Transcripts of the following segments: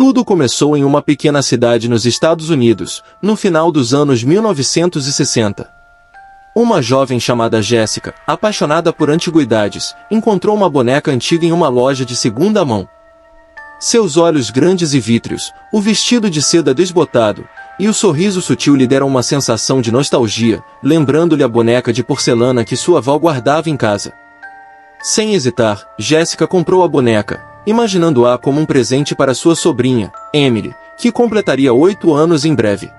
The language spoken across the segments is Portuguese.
Tudo começou em uma pequena cidade nos Estados Unidos, no final dos anos 1960. Uma jovem chamada Jéssica, apaixonada por antiguidades, encontrou uma boneca antiga em uma loja de segunda mão. Seus olhos grandes e vítreos, o vestido de seda desbotado, e o sorriso sutil lhe deram uma sensação de nostalgia, lembrando-lhe a boneca de porcelana que sua avó guardava em casa. Sem hesitar, Jéssica comprou a boneca, imaginando-a como um presente para sua sobrinha, Emily, que completaria 8 anos em breve.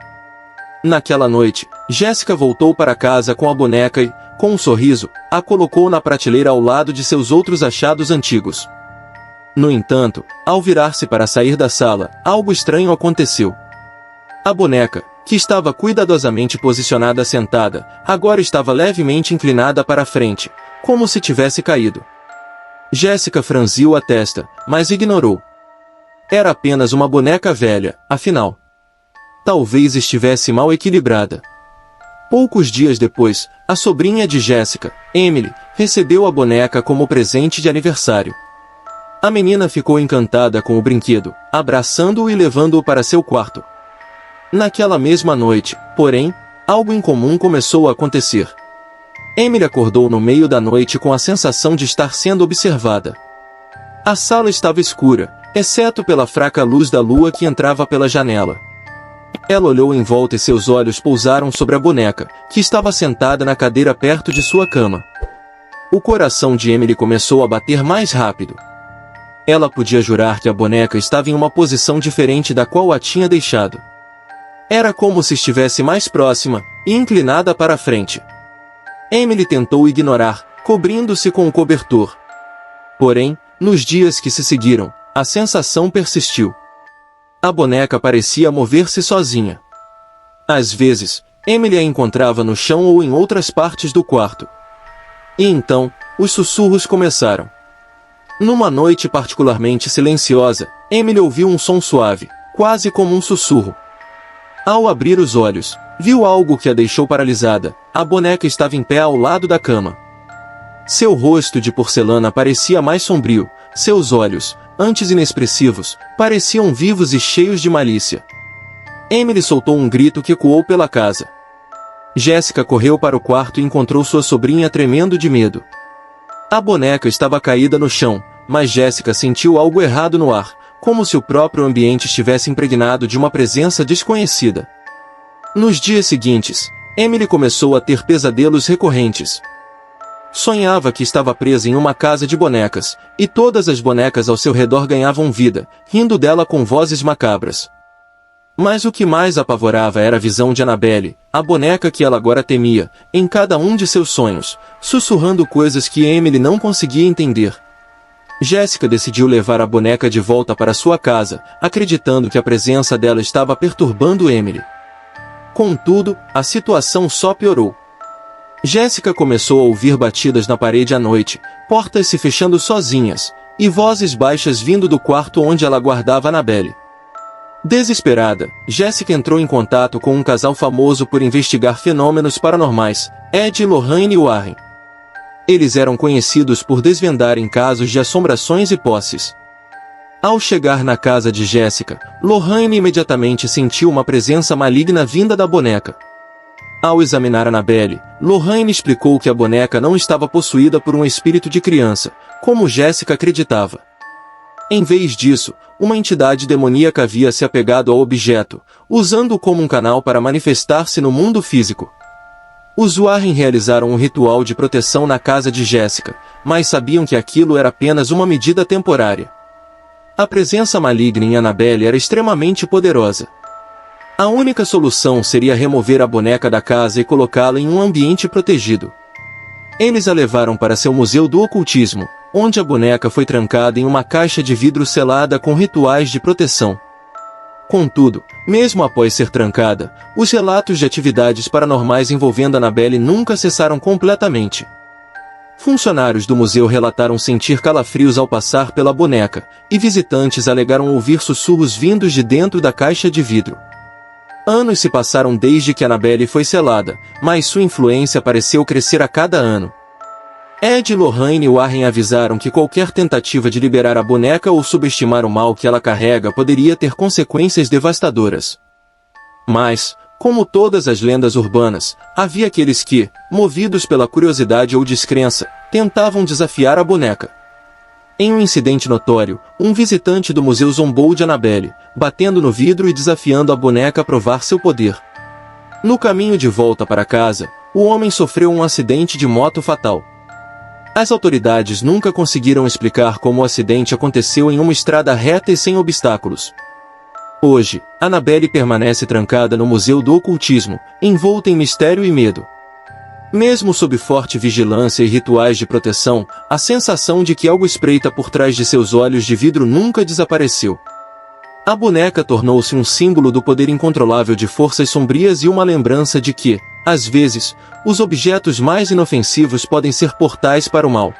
Naquela noite, Jéssica voltou para casa com a boneca e, com um sorriso, a colocou na prateleira ao lado de seus outros achados antigos. No entanto, ao virar-se para sair da sala, algo estranho aconteceu. A boneca, que estava cuidadosamente posicionada sentada, agora estava levemente inclinada para a frente, como se tivesse caído. Jéssica franziu a testa, mas ignorou. Era apenas uma boneca velha, afinal. Talvez estivesse mal equilibrada. Poucos dias depois, a sobrinha de Jéssica, Emily, recebeu a boneca como presente de aniversário. A menina ficou encantada com o brinquedo, abraçando-o e levando-o para seu quarto. Naquela mesma noite, porém, algo incomum começou a acontecer. Emily acordou no meio da noite com a sensação de estar sendo observada. A sala estava escura, exceto pela fraca luz da lua que entrava pela janela. Ela olhou em volta e seus olhos pousaram sobre a boneca, que estava sentada na cadeira perto de sua cama. O coração de Emily começou a bater mais rápido. Ela podia jurar que a boneca estava em uma posição diferente da qual a tinha deixado. Era como se estivesse mais próxima, e inclinada para a frente. Emily tentou ignorar, cobrindo-se com o cobertor. Porém, nos dias que se seguiram, a sensação persistiu. A boneca parecia mover-se sozinha. Às vezes, Emily a encontrava no chão ou em outras partes do quarto. E então, os sussurros começaram. Numa noite particularmente silenciosa, Emily ouviu um som suave, quase como um sussurro. Ao abrir os olhos, viu algo que a deixou paralisada. A boneca estava em pé ao lado da cama. Seu rosto de porcelana parecia mais sombrio, seus olhos, antes inexpressivos, pareciam vivos e cheios de malícia. Emily soltou um grito que ecoou pela casa. Jéssica correu para o quarto e encontrou sua sobrinha tremendo de medo. A boneca estava caída no chão, mas Jéssica sentiu algo errado no ar, como se o próprio ambiente estivesse impregnado de uma presença desconhecida. Nos dias seguintes, Emily começou a ter pesadelos recorrentes. Sonhava que estava presa em uma casa de bonecas, e todas as bonecas ao seu redor ganhavam vida, rindo dela com vozes macabras. Mas o que mais apavorava era a visão de Annabelle, a boneca que ela agora temia, em cada um de seus sonhos, sussurrando coisas que Emily não conseguia entender. Jéssica decidiu levar a boneca de volta para sua casa, acreditando que a presença dela estava perturbando Emily. Contudo, a situação só piorou. Jéssica começou a ouvir batidas na parede à noite, portas se fechando sozinhas, e vozes baixas vindo do quarto onde ela guardava Annabelle. Desesperada, Jéssica entrou em contato com um casal famoso por investigar fenômenos paranormais, Ed e Lorraine Warren. Eles eram conhecidos por desvendarem casos de assombrações e posses. Ao chegar na casa de Jéssica, Lorraine imediatamente sentiu uma presença maligna vinda da boneca. Ao examinar Annabelle, Lorraine explicou que a boneca não estava possuída por um espírito de criança, como Jéssica acreditava. Em vez disso, uma entidade demoníaca havia se apegado ao objeto, usando-o como um canal para manifestar-se no mundo físico. Os Warren realizaram um ritual de proteção na casa de Jéssica, mas sabiam que aquilo era apenas uma medida temporária. A presença maligna em Annabelle era extremamente poderosa. A única solução seria remover a boneca da casa e colocá-la em um ambiente protegido. Eles a levaram para seu museu do ocultismo, onde a boneca foi trancada em uma caixa de vidro selada com rituais de proteção. Contudo, mesmo após ser trancada, os relatos de atividades paranormais envolvendo Annabelle nunca cessaram completamente. Funcionários do museu relataram sentir calafrios ao passar pela boneca, e visitantes alegaram ouvir sussurros vindos de dentro da caixa de vidro. Anos se passaram desde que Annabelle foi selada, mas sua influência pareceu crescer a cada ano. Ed, Lorraine e Warren avisaram que qualquer tentativa de liberar a boneca ou subestimar o mal que ela carrega poderia ter consequências devastadoras. Mas, como todas as lendas urbanas, havia aqueles que, movidos pela curiosidade ou descrença, tentavam desafiar a boneca. Em um incidente notório, um visitante do museu zombou de Annabelle, batendo no vidro e desafiando a boneca a provar seu poder. No caminho de volta para casa, o homem sofreu um acidente de moto fatal. As autoridades nunca conseguiram explicar como o acidente aconteceu em uma estrada reta e sem obstáculos. Hoje, Annabelle permanece trancada no Museu do Ocultismo, envolta em mistério e medo. Mesmo sob forte vigilância e rituais de proteção, a sensação de que algo espreita por trás de seus olhos de vidro nunca desapareceu. A boneca tornou-se um símbolo do poder incontrolável de forças sombrias e uma lembrança de que, às vezes, os objetos mais inofensivos podem ser portais para o mal.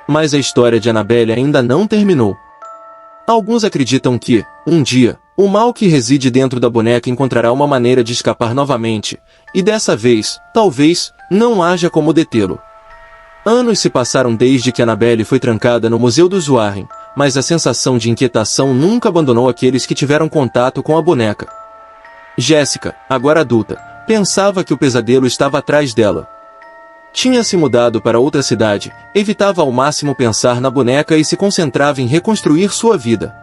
Mas a história de Annabelle ainda não terminou. Alguns acreditam que, um dia, o mal que reside dentro da boneca encontrará uma maneira de escapar novamente, e dessa vez, talvez, não haja como detê-lo. Anos se passaram desde que Annabelle foi trancada no Museu dos Warren, mas a sensação de inquietação nunca abandonou aqueles que tiveram contato com a boneca. Jessica, agora adulta, pensava que o pesadelo estava atrás dela. Tinha se mudado para outra cidade, evitava ao máximo pensar na boneca e se concentrava em reconstruir sua vida.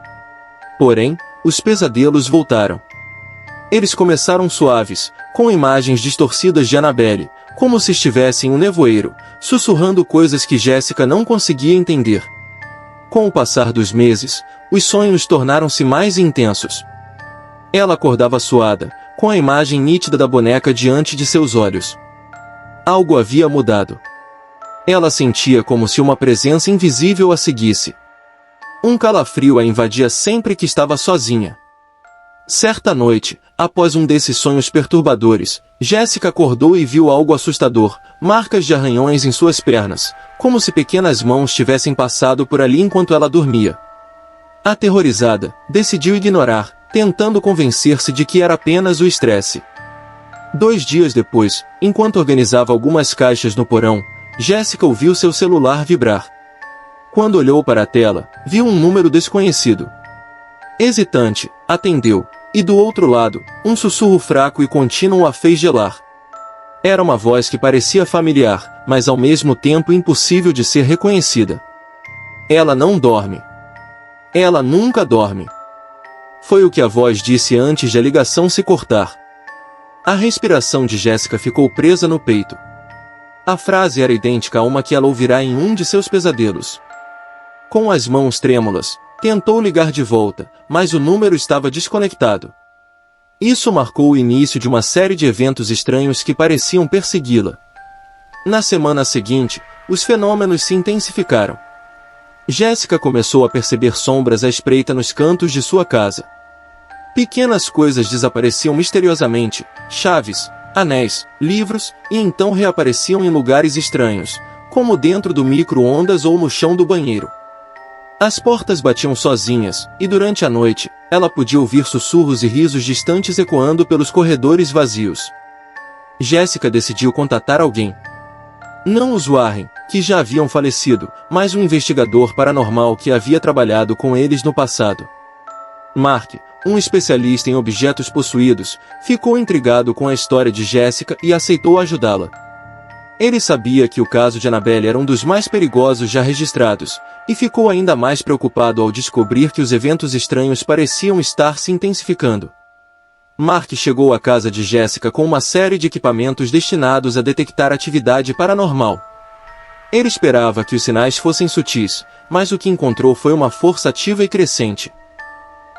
Porém, os pesadelos voltaram. Eles começaram suaves, com imagens distorcidas de Annabelle, como se estivesse em um nevoeiro, sussurrando coisas que Jessica não conseguia entender. Com o passar dos meses, os sonhos tornaram-se mais intensos. Ela acordava suada, com a imagem nítida da boneca diante de seus olhos. Algo havia mudado. Ela sentia como se uma presença invisível a seguisse. Um calafrio a invadia sempre que estava sozinha. Certa noite, após um desses sonhos perturbadores, Jessica acordou e viu algo assustador, marcas de arranhões em suas pernas, como se pequenas mãos tivessem passado por ali enquanto ela dormia. Aterrorizada, decidiu ignorar, tentando convencer-se de que era apenas o estresse. 2 dias depois, enquanto organizava algumas caixas no porão, Jessica ouviu seu celular vibrar. Quando olhou para a tela, viu um número desconhecido. Hesitante, atendeu, e do outro lado, um sussurro fraco e contínuo a fez gelar. Era uma voz que parecia familiar, mas ao mesmo tempo impossível de ser reconhecida. Ela não dorme. Ela nunca dorme. Foi o que a voz disse antes de a ligação se cortar. A respiração de Jessica ficou presa no peito. A frase era idêntica a uma que ela ouvirá em um de seus pesadelos. Com as mãos trêmulas, tentou ligar de volta, mas o número estava desconectado. Isso marcou o início de uma série de eventos estranhos que pareciam persegui-la. Na semana seguinte, os fenômenos se intensificaram. Jessica começou a perceber sombras à espreita nos cantos de sua casa. Pequenas coisas desapareciam misteriosamente, chaves, anéis, livros, e então reapareciam em lugares estranhos, como dentro do micro-ondas ou no chão do banheiro. As portas batiam sozinhas, e durante a noite, ela podia ouvir sussurros e risos distantes ecoando pelos corredores vazios. Jessica decidiu contatar alguém. Não os Warren, que já haviam falecido, mas um investigador paranormal que havia trabalhado com eles no passado. Mark, um especialista em objetos possuídos, ficou intrigado com a história de Jessica e aceitou ajudá-la. Ele sabia que o caso de Annabelle era um dos mais perigosos já registrados, e ficou ainda mais preocupado ao descobrir que os eventos estranhos pareciam estar se intensificando. Mark chegou à casa de Jessica com uma série de equipamentos destinados a detectar atividade paranormal. Ele esperava que os sinais fossem sutis, mas o que encontrou foi uma força ativa e crescente.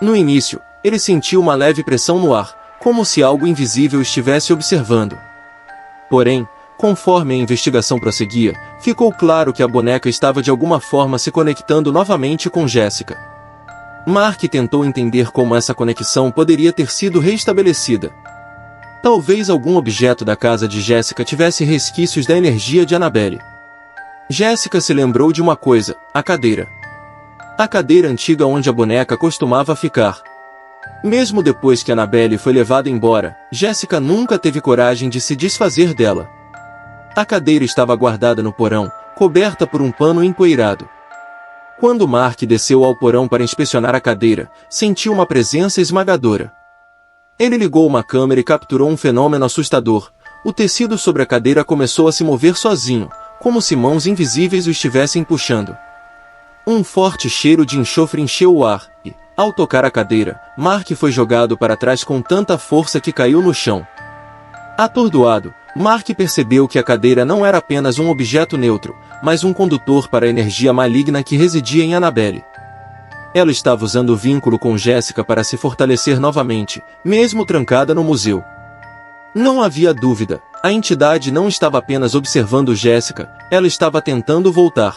No início, ele sentiu uma leve pressão no ar, como se algo invisível estivesse observando. Porém, conforme a investigação prosseguia, ficou claro que a boneca estava de alguma forma se conectando novamente com Jessica. Mark tentou entender como essa conexão poderia ter sido restabelecida. Talvez algum objeto da casa de Jessica tivesse resquícios da energia de Annabelle. Jessica se lembrou de uma coisa: a cadeira. A cadeira antiga onde a boneca costumava ficar. Mesmo depois que Annabelle foi levada embora, Jessica nunca teve coragem de se desfazer dela. A cadeira estava guardada no porão, coberta por um pano empoeirado. Quando Mark desceu ao porão para inspecionar a cadeira, sentiu uma presença esmagadora. Ele ligou uma câmera e capturou um fenômeno assustador. O tecido sobre a cadeira começou a se mover sozinho, como se mãos invisíveis o estivessem puxando. Um forte cheiro de enxofre encheu o ar, e, ao tocar a cadeira, Mark foi jogado para trás com tanta força que caiu no chão. Atordoado, Mark percebeu que a cadeira não era apenas um objeto neutro, mas um condutor para a energia maligna que residia em Annabelle. Ela estava usando o vínculo com Jessica para se fortalecer novamente, mesmo trancada no museu. Não havia dúvida, a entidade não estava apenas observando Jessica, ela estava tentando voltar.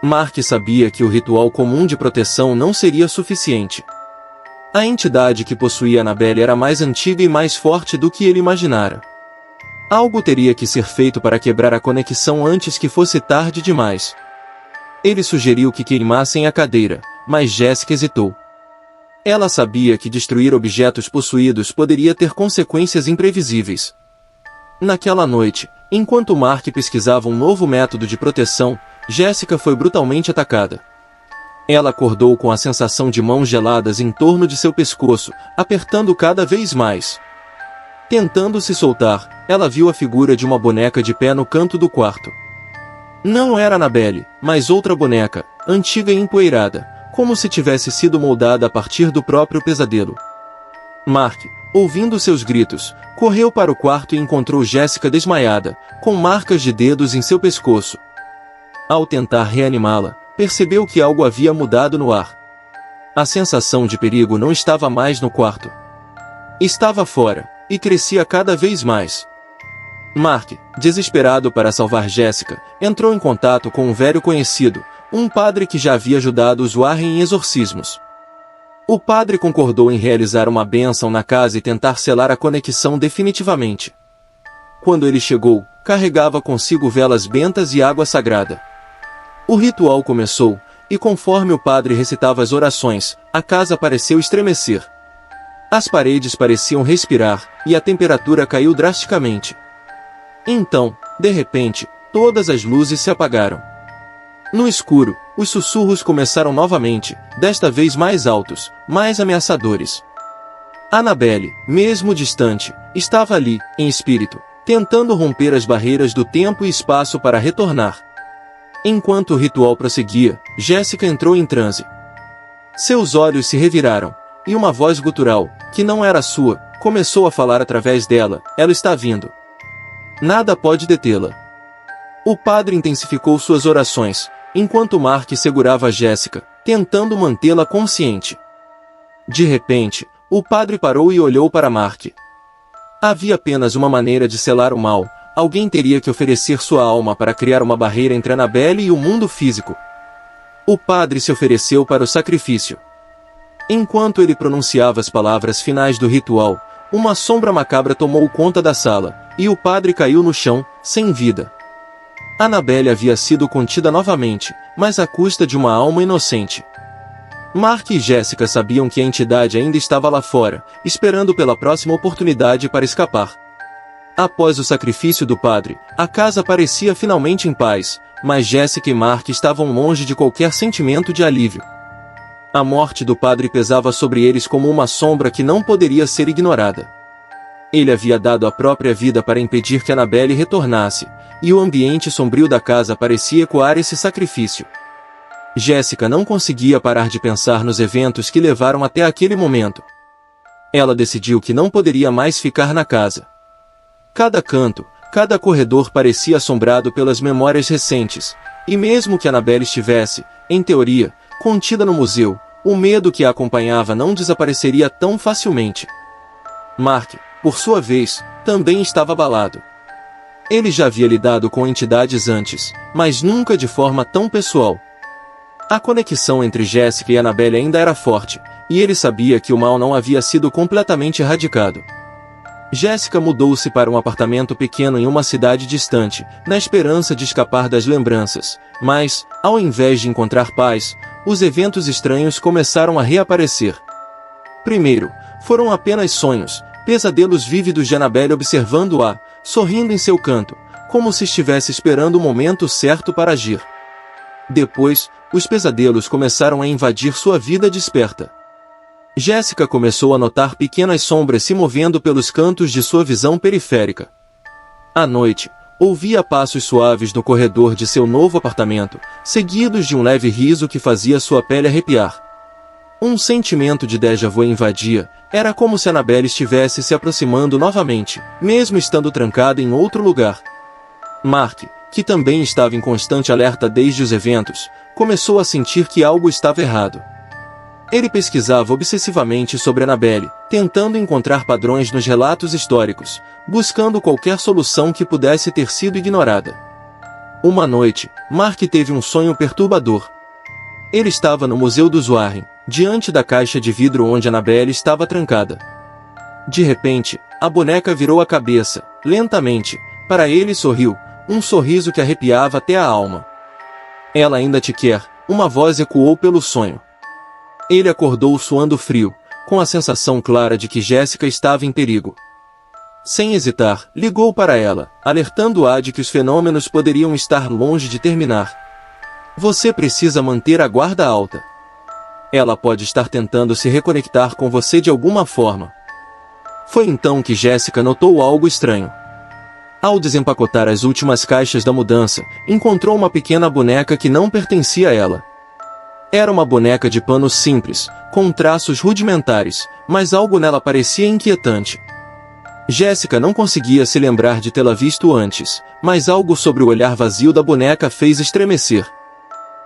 Mark sabia que o ritual comum de proteção não seria suficiente. A entidade que possuía Annabelle era mais antiga e mais forte do que ele imaginara. Algo teria que ser feito para quebrar a conexão antes que fosse tarde demais. Ele sugeriu que queimassem a cadeira, mas Jessica hesitou. Ela sabia que destruir objetos possuídos poderia ter consequências imprevisíveis. Naquela noite, enquanto Mark pesquisava um novo método de proteção, Jessica foi brutalmente atacada. Ela acordou com a sensação de mãos geladas em torno de seu pescoço, apertando cada vez mais. Tentando se soltar, ela viu a figura de uma boneca de pé no canto do quarto. Não era Annabelle, mas outra boneca, antiga e empoeirada, como se tivesse sido moldada a partir do próprio pesadelo. Mark, ouvindo seus gritos, correu para o quarto e encontrou Jessica desmaiada, com marcas de dedos em seu pescoço. Ao tentar reanimá-la, percebeu que algo havia mudado no ar. A sensação de perigo não estava mais no quarto. Estava fora, e crescia cada vez mais. Mark, desesperado para salvar Jessica, entrou em contato com um velho conhecido, um padre que já havia ajudado os Warren em exorcismos. O padre concordou em realizar uma bênção na casa e tentar selar a conexão definitivamente. Quando ele chegou, carregava consigo velas bentas e água sagrada. O ritual começou, e conforme o padre recitava as orações, a casa pareceu estremecer. As paredes pareciam respirar, e a temperatura caiu drasticamente. Então, de repente, todas as luzes se apagaram. No escuro, os sussurros começaram novamente, desta vez mais altos, mais ameaçadores. Annabelle, mesmo distante, estava ali, em espírito, tentando romper as barreiras do tempo e espaço para retornar. Enquanto o ritual prosseguia, Jessica entrou em transe. Seus olhos se reviraram, e uma voz gutural, que não era sua, começou a falar através dela. Ela está vindo. Nada pode detê-la. O padre intensificou suas orações, enquanto Mark segurava Jessica, tentando mantê-la consciente. De repente, o padre parou e olhou para Mark. Havia apenas uma maneira de selar o mal. Alguém teria que oferecer sua alma para criar uma barreira entre Annabelle e o mundo físico. O padre se ofereceu para o sacrifício. Enquanto ele pronunciava as palavras finais do ritual, uma sombra macabra tomou conta da sala, e o padre caiu no chão, sem vida. Annabelle havia sido contida novamente, mas à custa de uma alma inocente. Mark e Jessica sabiam que a entidade ainda estava lá fora, esperando pela próxima oportunidade para escapar. Após o sacrifício do padre, a casa parecia finalmente em paz, mas Jessica e Mark estavam longe de qualquer sentimento de alívio. A morte do padre pesava sobre eles como uma sombra que não poderia ser ignorada. Ele havia dado a própria vida para impedir que Annabelle retornasse, e o ambiente sombrio da casa parecia ecoar esse sacrifício. Jessica não conseguia parar de pensar nos eventos que levaram até aquele momento. Ela decidiu que não poderia mais ficar na casa. Cada canto, cada corredor parecia assombrado pelas memórias recentes, e mesmo que Annabelle estivesse, em teoria, contida no museu, o medo que a acompanhava não desapareceria tão facilmente. Mark, por sua vez, também estava abalado. Ele já havia lidado com entidades antes, mas nunca de forma tão pessoal. A conexão entre Jessica e Annabelle ainda era forte, e ele sabia que o mal não havia sido completamente erradicado. Jessica mudou-se para um apartamento pequeno em uma cidade distante, na esperança de escapar das lembranças, mas, ao invés de encontrar paz, os eventos estranhos começaram a reaparecer. Primeiro, foram apenas sonhos, pesadelos vívidos de Annabelle observando-a, sorrindo em seu canto, como se estivesse esperando o momento certo para agir. Depois, os pesadelos começaram a invadir sua vida desperta. Jéssica começou a notar pequenas sombras se movendo pelos cantos de sua visão periférica. À noite, ouvia passos suaves no corredor de seu novo apartamento, seguidos de um leve riso que fazia sua pele arrepiar. Um sentimento de déjà vu invadia, era como se Annabelle estivesse se aproximando novamente, mesmo estando trancada em outro lugar. Mark, que também estava em constante alerta desde os eventos, começou a sentir que algo estava errado. Ele pesquisava obsessivamente sobre Annabelle, tentando encontrar padrões nos relatos históricos, buscando qualquer solução que pudesse ter sido ignorada. Uma noite, Mark teve um sonho perturbador. Ele estava no Museu dos Warren, diante da caixa de vidro onde Annabelle estava trancada. De repente, a boneca virou a cabeça, lentamente, para ele e sorriu, um sorriso que arrepiava até a alma. "Ela ainda te quer", uma voz ecoou pelo sonho. Ele acordou suando frio, com a sensação clara de que Jéssica estava em perigo. Sem hesitar, ligou para ela, alertando-a de que os fenômenos poderiam estar longe de terminar. "Você precisa manter a guarda alta. Ela pode estar tentando se reconectar com você de alguma forma." Foi então que Jéssica notou algo estranho. Ao desempacotar as últimas caixas da mudança, encontrou uma pequena boneca que não pertencia a ela. Era uma boneca de pano simples, com traços rudimentares, mas algo nela parecia inquietante. Jéssica não conseguia se lembrar de tê-la visto antes, mas algo sobre o olhar vazio da boneca fez estremecer.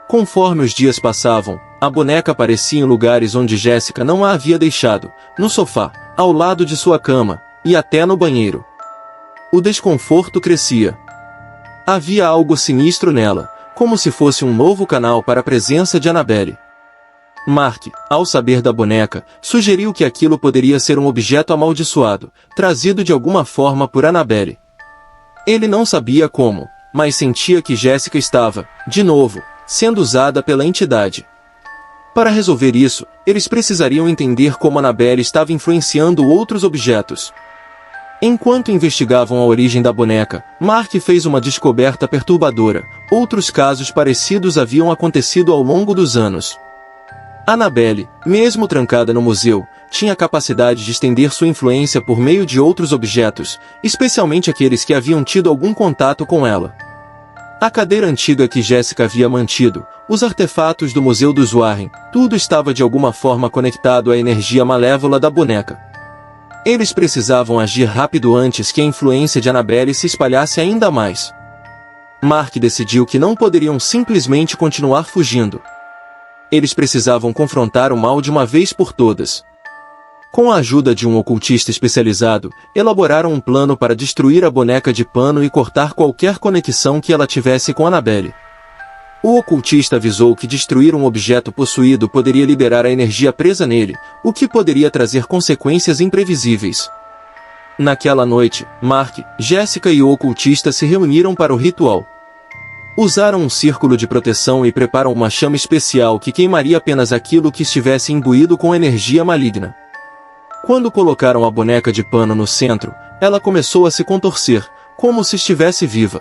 Conforme os dias passavam, a boneca aparecia em lugares onde Jéssica não a havia deixado, no sofá, ao lado de sua cama, e até no banheiro. O desconforto crescia. Havia algo sinistro nela, como se fosse um novo canal para a presença de Annabelle. Mark, ao saber da boneca, sugeriu que aquilo poderia ser um objeto amaldiçoado, trazido de alguma forma por Annabelle. Ele não sabia como, mas sentia que Jéssica estava, de novo, sendo usada pela entidade. Para resolver isso, eles precisariam entender como Annabelle estava influenciando outros objetos. Enquanto investigavam a origem da boneca, Mark fez uma descoberta perturbadora. Outros casos parecidos haviam acontecido ao longo dos anos. Annabelle, mesmo trancada no museu, tinha a capacidade de estender sua influência por meio de outros objetos, especialmente aqueles que haviam tido algum contato com ela. A cadeira antiga que Jéssica havia mantido, os artefatos do Museu dos Warren, tudo estava de alguma forma conectado à energia malévola da boneca. Eles precisavam agir rápido antes que a influência de Annabelle se espalhasse ainda mais. Mark decidiu que não poderiam simplesmente continuar fugindo. Eles precisavam confrontar o mal de uma vez por todas. Com a ajuda de um ocultista especializado, elaboraram um plano para destruir a boneca de pano e cortar qualquer conexão que ela tivesse com Annabelle. O ocultista avisou que destruir um objeto possuído poderia liberar a energia presa nele, o que poderia trazer consequências imprevisíveis. Naquela noite, Mark, Jéssica e o ocultista se reuniram para o ritual. Usaram um círculo de proteção e prepararam uma chama especial que queimaria apenas aquilo que estivesse imbuído com energia maligna. Quando colocaram a boneca de pano no centro, ela começou a se contorcer, como se estivesse viva.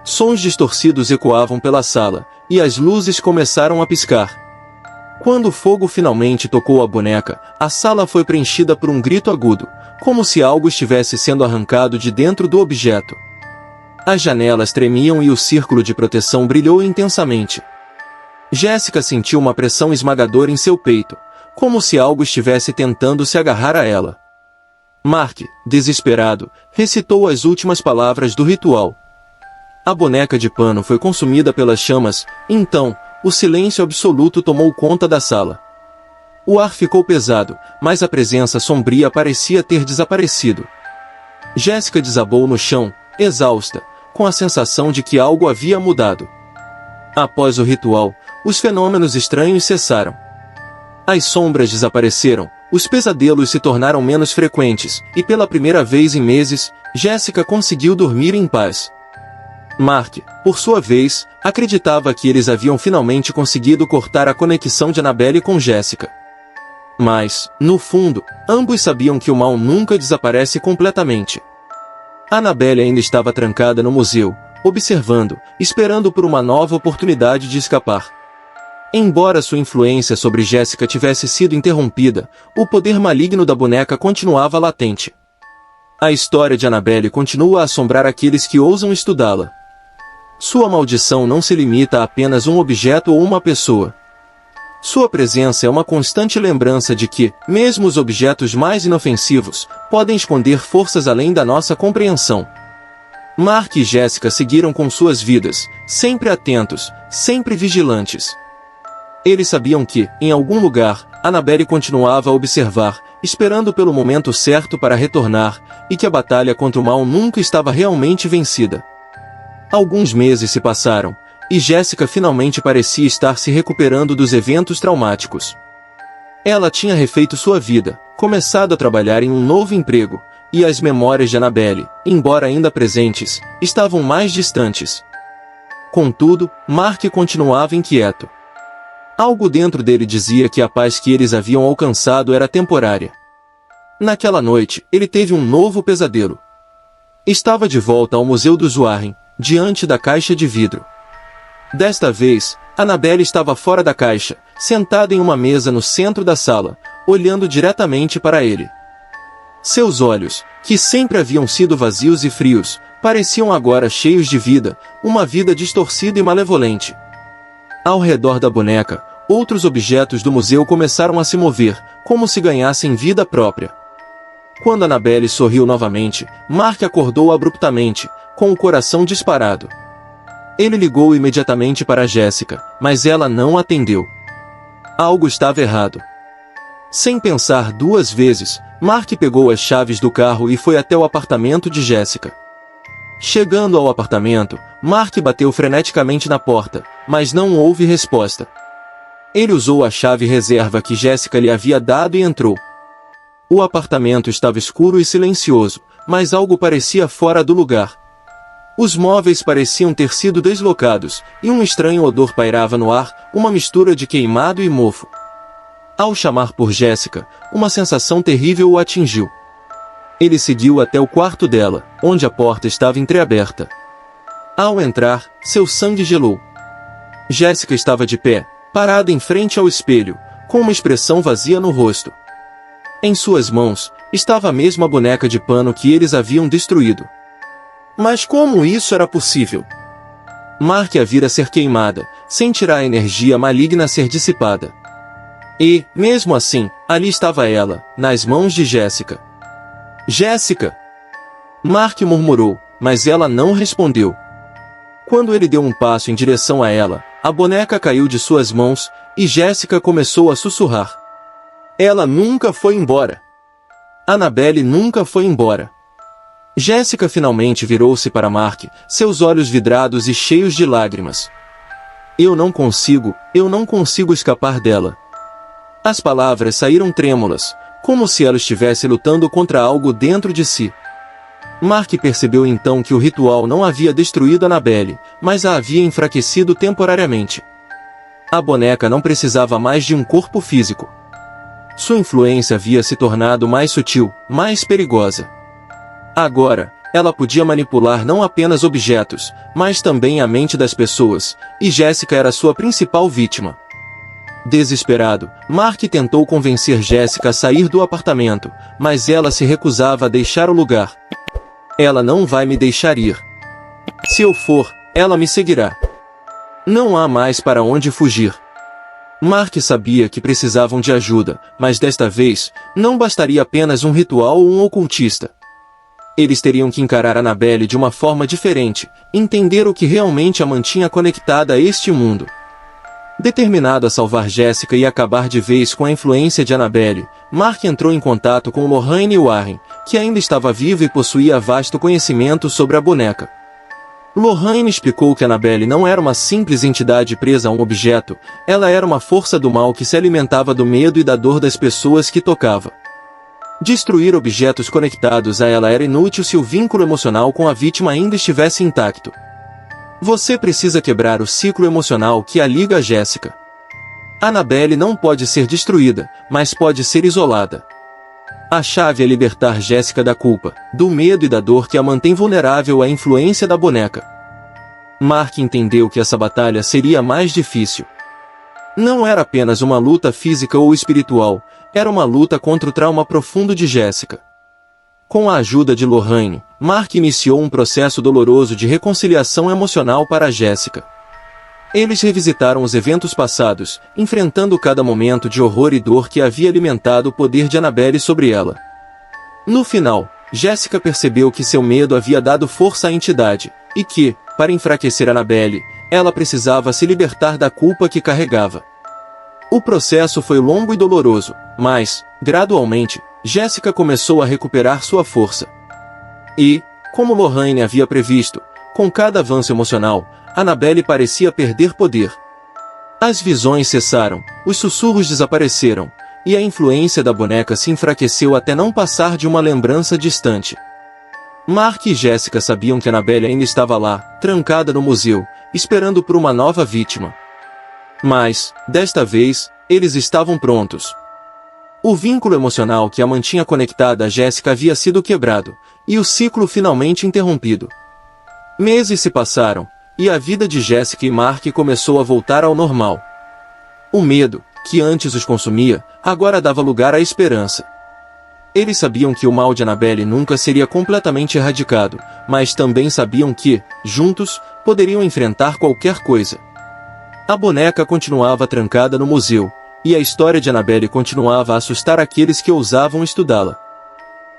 Sons distorcidos ecoavam pela sala, e as luzes começaram a piscar. Quando o fogo finalmente tocou a boneca, a sala foi preenchida por um grito agudo, como se algo estivesse sendo arrancado de dentro do objeto. As janelas tremiam e o círculo de proteção brilhou intensamente. Jéssica sentiu uma pressão esmagadora em seu peito, como se algo estivesse tentando se agarrar a ela. Mark, desesperado, recitou as últimas palavras do ritual. A boneca de pano foi consumida pelas chamas, e então, o silêncio absoluto tomou conta da sala. O ar ficou pesado, mas a presença sombria parecia ter desaparecido. Jéssica desabou no chão, exausta, com a sensação de que algo havia mudado. Após o ritual, os fenômenos estranhos cessaram. As sombras desapareceram, os pesadelos se tornaram menos frequentes, e pela primeira vez em meses, Jéssica conseguiu dormir em paz. Mark, por sua vez, acreditava que eles haviam finalmente conseguido cortar a conexão de Annabelle com Jéssica. Mas, no fundo, ambos sabiam que o mal nunca desaparece completamente. Annabelle ainda estava trancada no museu, observando, esperando por uma nova oportunidade de escapar. Embora sua influência sobre Jessica tivesse sido interrompida, o poder maligno da boneca continuava latente. A história de Annabelle continua a assombrar aqueles que ousam estudá-la. Sua maldição não se limita a apenas um objeto ou uma pessoa. Sua presença é uma constante lembrança de que, mesmo os objetos mais inofensivos, podem esconder forças além da nossa compreensão. Mark e Jessica seguiram com suas vidas, sempre atentos, sempre vigilantes. Eles sabiam que, em algum lugar, Annabelle continuava a observar, esperando pelo momento certo para retornar, e que a batalha contra o mal nunca estava realmente vencida. Alguns meses se passaram, e Jessica finalmente parecia estar se recuperando dos eventos traumáticos. Ela tinha refeito sua vida, começado a trabalhar em um novo emprego, e as memórias de Annabelle, embora ainda presentes, estavam mais distantes. Contudo, Mark continuava inquieto. Algo dentro dele dizia que a paz que eles haviam alcançado era temporária. Naquela noite, ele teve um novo pesadelo. Estava de volta ao Museu dos Warren, diante da caixa de vidro. Desta vez, Annabelle estava fora da caixa, sentada em uma mesa no centro da sala, olhando diretamente para ele. Seus olhos, que sempre haviam sido vazios e frios, pareciam agora cheios de vida, uma vida distorcida e malevolente. Ao redor da boneca, outros objetos do museu começaram a se mover, como se ganhassem vida própria. Quando Annabelle sorriu novamente, Mark acordou abruptamente, com o coração disparado. Ele ligou imediatamente para Jessica, mas ela não atendeu. Algo estava errado. Sem pensar duas vezes, Mark pegou as chaves do carro e foi até o apartamento de Jessica. Chegando ao apartamento, Mark bateu freneticamente na porta, mas não houve resposta. Ele usou a chave reserva que Jessica lhe havia dado e entrou. O apartamento estava escuro e silencioso, mas algo parecia fora do lugar. Os móveis pareciam ter sido deslocados, e um estranho odor pairava no ar, uma mistura de queimado e mofo. Ao chamar por Jessica, uma sensação terrível o atingiu. Ele seguiu até o quarto dela, onde a porta estava entreaberta. Ao entrar, seu sangue gelou. Jessica estava de pé, parada em frente ao espelho, com uma expressão vazia no rosto. Em suas mãos, estava a mesma boneca de pano que eles haviam destruído. Mas como isso era possível? Mark a vira ser queimada, sentirá a energia maligna ser dissipada. E, mesmo assim, ali estava ela, nas mãos de Jessica. Jessica! Mark murmurou, mas ela não respondeu. Quando ele deu um passo em direção a ela, a boneca caiu de suas mãos, e Jessica começou a sussurrar. Ela nunca foi embora. Annabelle nunca foi embora. Jessica finalmente virou-se para Mark, seus olhos vidrados e cheios de lágrimas. Eu não consigo escapar dela. As palavras saíram trêmulas, como se ela estivesse lutando contra algo dentro de si. Mark percebeu então que o ritual não havia destruído Annabelle, mas a havia enfraquecido temporariamente. A boneca não precisava mais de um corpo físico. Sua influência havia se tornado mais sutil, mais perigosa. Agora, ela podia manipular não apenas objetos, mas também a mente das pessoas, e Jessica era sua principal vítima. Desesperado, Mark tentou convencer Jessica a sair do apartamento, mas ela se recusava a deixar o lugar. Ela não vai me deixar ir. Se eu for, ela me seguirá. Não há mais para onde fugir. Mark sabia que precisavam de ajuda, mas desta vez, não bastaria apenas um ritual ou um ocultista. Eles teriam que encarar Annabelle de uma forma diferente, entender o que realmente a mantinha conectada a este mundo. Determinado a salvar Jessica e acabar de vez com a influência de Annabelle, Mark entrou em contato com Lorraine Warren, que ainda estava viva e possuía vasto conhecimento sobre a boneca. Lorraine explicou que Annabelle não era uma simples entidade presa a um objeto, ela era uma força do mal que se alimentava do medo e da dor das pessoas que tocava. Destruir objetos conectados a ela era inútil se o vínculo emocional com a vítima ainda estivesse intacto. Você precisa quebrar o ciclo emocional que a liga a Jessica. Annabelle não pode ser destruída, mas pode ser isolada. A chave é libertar Jéssica da culpa, do medo e da dor que a mantém vulnerável à influência da boneca. Mark entendeu que essa batalha seria mais difícil. Não era apenas uma luta física ou espiritual, era uma luta contra o trauma profundo de Jéssica. Com a ajuda de Lorraine, Mark iniciou um processo doloroso de reconciliação emocional para Jéssica. Eles revisitaram os eventos passados, enfrentando cada momento de horror e dor que havia alimentado o poder de Annabelle sobre ela. No final, Jéssica percebeu que seu medo havia dado força à entidade, e que, para enfraquecer Annabelle, ela precisava se libertar da culpa que carregava. O processo foi longo e doloroso, mas, gradualmente, Jéssica começou a recuperar sua força. E, como Lorraine havia previsto, com cada avanço emocional, Annabelle parecia perder poder. As visões cessaram, os sussurros desapareceram, e a influência da boneca se enfraqueceu até não passar de uma lembrança distante. Mark e Jéssica sabiam que Annabelle ainda estava lá, trancada no museu, esperando por uma nova vítima. Mas, desta vez, eles estavam prontos. O vínculo emocional que a mantinha conectada a Jéssica havia sido quebrado, e o ciclo finalmente interrompido. Meses se passaram, e a vida de Jéssica e Mark começou a voltar ao normal. O medo, que antes os consumia, agora dava lugar à esperança. Eles sabiam que o mal de Annabelle nunca seria completamente erradicado, mas também sabiam que, juntos, poderiam enfrentar qualquer coisa. A boneca continuava trancada no museu, e a história de Annabelle continuava a assustar aqueles que ousavam estudá-la.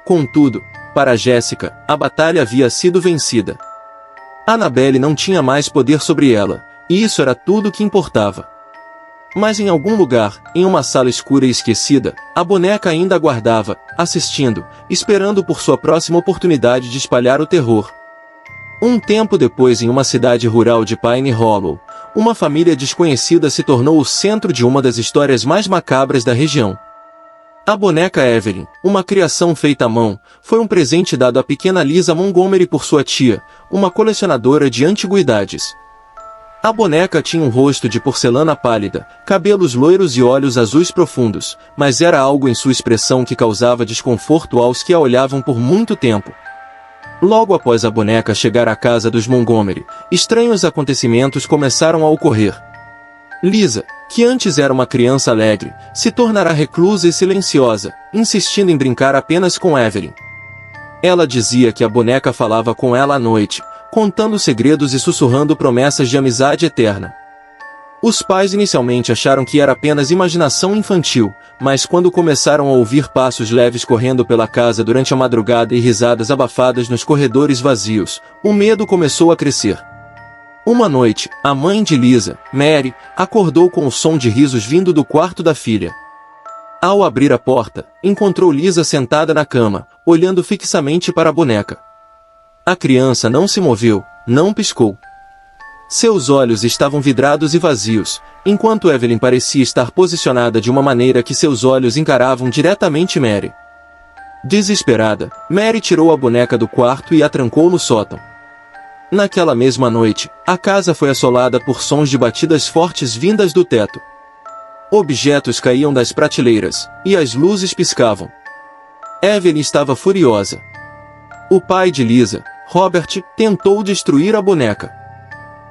Contudo, para Jéssica, a batalha havia sido vencida. Annabelle não tinha mais poder sobre ela, e isso era tudo o que importava. Mas em algum lugar, em uma sala escura e esquecida, a boneca ainda aguardava, assistindo, esperando por sua próxima oportunidade de espalhar o terror. Um tempo depois, em uma cidade rural de Pine Hollow, uma família desconhecida se tornou o centro de uma das histórias mais macabras da região. A boneca Evelyn, uma criação feita à mão, foi um presente dado à pequena Lisa Montgomery por sua tia, uma colecionadora de antiguidades. A boneca tinha um rosto de porcelana pálida, cabelos loiros e olhos azuis profundos, mas era algo em sua expressão que causava desconforto aos que a olhavam por muito tempo. Logo após a boneca chegar à casa dos Montgomery, estranhos acontecimentos começaram a ocorrer. Lisa, que antes era uma criança alegre, se tornará reclusa e silenciosa, insistindo em brincar apenas com Evelyn. Ela dizia que a boneca falava com ela à noite, contando segredos e sussurrando promessas de amizade eterna. Os pais inicialmente acharam que era apenas imaginação infantil, mas quando começaram a ouvir passos leves correndo pela casa durante a madrugada e risadas abafadas nos corredores vazios, o medo começou a crescer. Uma noite, a mãe de Lisa, Mary, acordou com o som de risos vindo do quarto da filha. Ao abrir a porta, encontrou Lisa sentada na cama, olhando fixamente para a boneca. A criança não se moveu, não piscou. Seus olhos estavam vidrados e vazios, enquanto Evelyn parecia estar posicionada de uma maneira que seus olhos encaravam diretamente Mary. Desesperada, Mary tirou a boneca do quarto e a trancou no sótão. Naquela mesma noite, a casa foi assolada por sons de batidas fortes vindas do teto. Objetos caíam das prateleiras, e as luzes piscavam. Evelyn estava furiosa. O pai de Lisa, Robert, tentou destruir a boneca.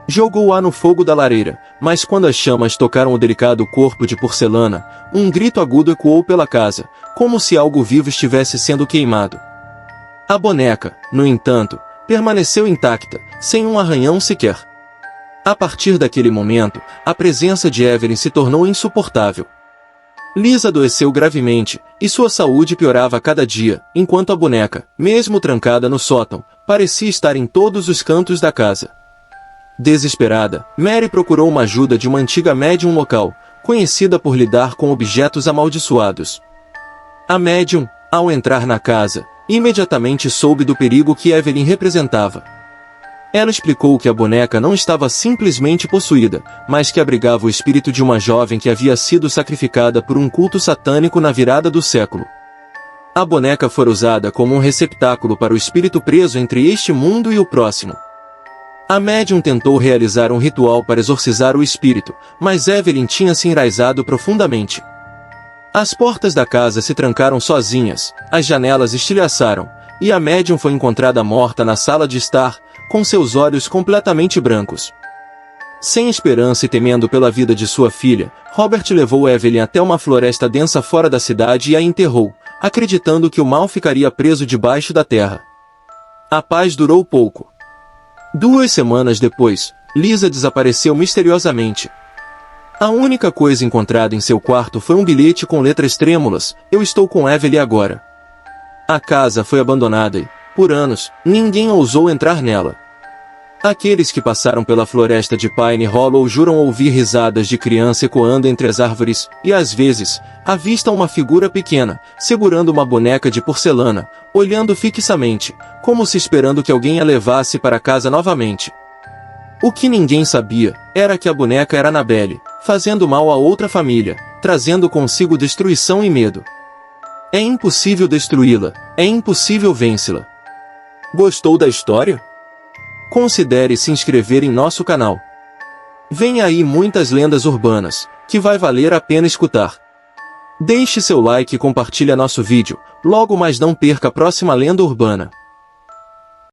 Jogou-a no fogo da lareira, mas quando as chamas tocaram o delicado corpo de porcelana, um grito agudo ecoou pela casa, como se algo vivo estivesse sendo queimado. A boneca, no entanto, permaneceu intacta, sem um arranhão sequer. A partir daquele momento, a presença de Evelyn se tornou insuportável. Lisa adoeceu gravemente, e sua saúde piorava a cada dia, enquanto a boneca, mesmo trancada no sótão, parecia estar em todos os cantos da casa. Desesperada, Mary procurou uma ajuda de uma antiga médium local, conhecida por lidar com objetos amaldiçoados. A médium, ao entrar na casa, imediatamente soube do perigo que Evelyn representava. Ela explicou que a boneca não estava simplesmente possuída, mas que abrigava o espírito de uma jovem que havia sido sacrificada por um culto satânico na virada do século. A boneca fora usada como um receptáculo para o espírito preso entre este mundo e o próximo. A médium tentou realizar um ritual para exorcizar o espírito, mas Evelyn tinha se enraizado profundamente. As portas da casa se trancaram sozinhas, as janelas estilhaçaram, e a médium foi encontrada morta na sala de estar, com seus olhos completamente brancos. Sem esperança e temendo pela vida de sua filha, Robert levou Evelyn até uma floresta densa fora da cidade e a enterrou, acreditando que o mal ficaria preso debaixo da terra. A paz durou pouco. 2 semanas depois, Lisa desapareceu misteriosamente. A única coisa encontrada em seu quarto foi um bilhete com letras trêmulas: "Eu estou com Evelyn agora." A casa foi abandonada e, por anos, ninguém ousou entrar nela. Aqueles que passaram pela floresta de Pine Hollow juram ouvir risadas de criança ecoando entre as árvores, e às vezes, avistam uma figura pequena, segurando uma boneca de porcelana, olhando fixamente, como se esperando que alguém a levasse para casa novamente. O que ninguém sabia, era que a boneca era Annabelle, fazendo mal a outra família, trazendo consigo destruição e medo. É impossível destruí-la, é impossível vencê-la. Gostou da história? Considere se inscrever em nosso canal. Vem aí muitas lendas urbanas, que vai valer a pena escutar. Deixe seu like e compartilhe nosso vídeo, logo mais não perca a próxima lenda urbana.